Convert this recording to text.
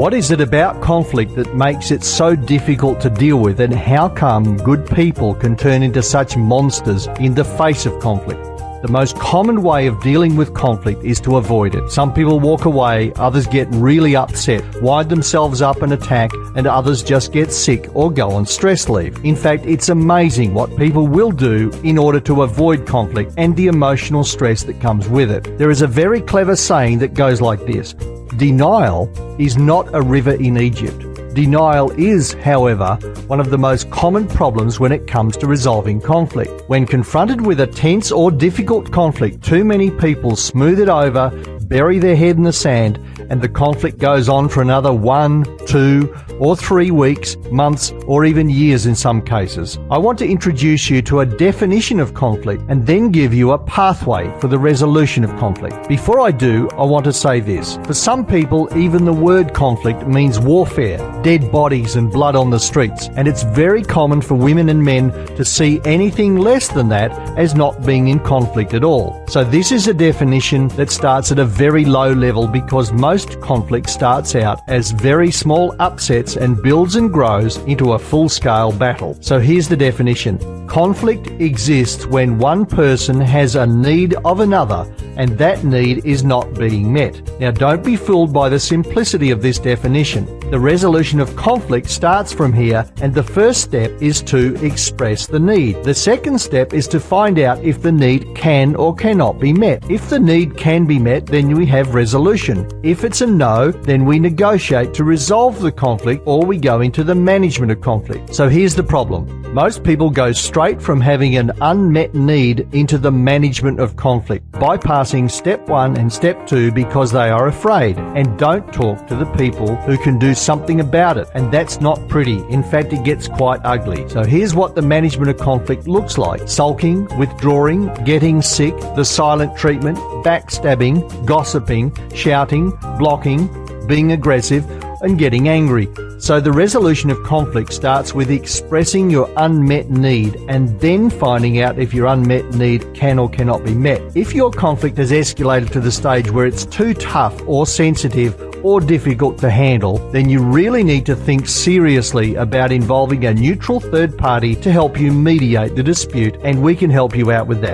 What is it about conflict that makes it so difficult to deal with, and how come good people can turn into such monsters in the face of conflict? The most common way of dealing with conflict is to avoid it. Some people walk away, others get really upset, wind themselves up and attack, and others just get sick or go on stress leave. In fact, it's amazing what people will do in order to avoid conflict and the emotional stress that comes with it. There is a very clever saying that goes like this: denial is not a river in Egypt. Denial is, however, one of the most common problems when it comes to resolving conflict. When confronted with a tense or difficult conflict, too many people smooth it over, bury their head in the sand, and the conflict goes on for another 1, 2, or 3 weeks, months, or even years in some cases. I want to introduce you to a definition of conflict and then give you a pathway for the resolution of conflict. Before I do, I want to say this. For some people, even the word conflict means warfare, dead bodies and blood on the streets, and it's very common for women and men to see anything less than that as not being in conflict at all. So this is a definition that starts at a very low level, because most conflict starts out as very small upsets and builds and grows into a full-scale battle. So here's the definition. Conflict exists when one person has a need of another and that need is not being met. Now, don't be fooled by the simplicity of this definition. The resolution of conflict starts from here, and the first step is to express the need. The second step is to find out if the need can or cannot be met. If the need can be met, then we have resolution. If it's a no, then we negotiate to resolve the conflict, or we go into the management of conflict. So here's the problem. Most people go straight from having an unmet need into the management of conflict, bypassing step 1 and step 2 because they are afraid and don't talk to the people who can do something about it. And that's not pretty. In fact, it gets quite ugly. So here's what the management of conflict looks like: sulking, withdrawing, getting sick, the silent treatment, backstabbing, gossiping, shouting, blocking, being aggressive, and getting angry. So the resolution of conflict starts with expressing your unmet need and then finding out if your unmet need can or cannot be met. If your conflict has escalated to the stage where it's too tough or sensitive or difficult to handle, then you really need to think seriously about involving a neutral third party to help you mediate the dispute, and we can help you out with that.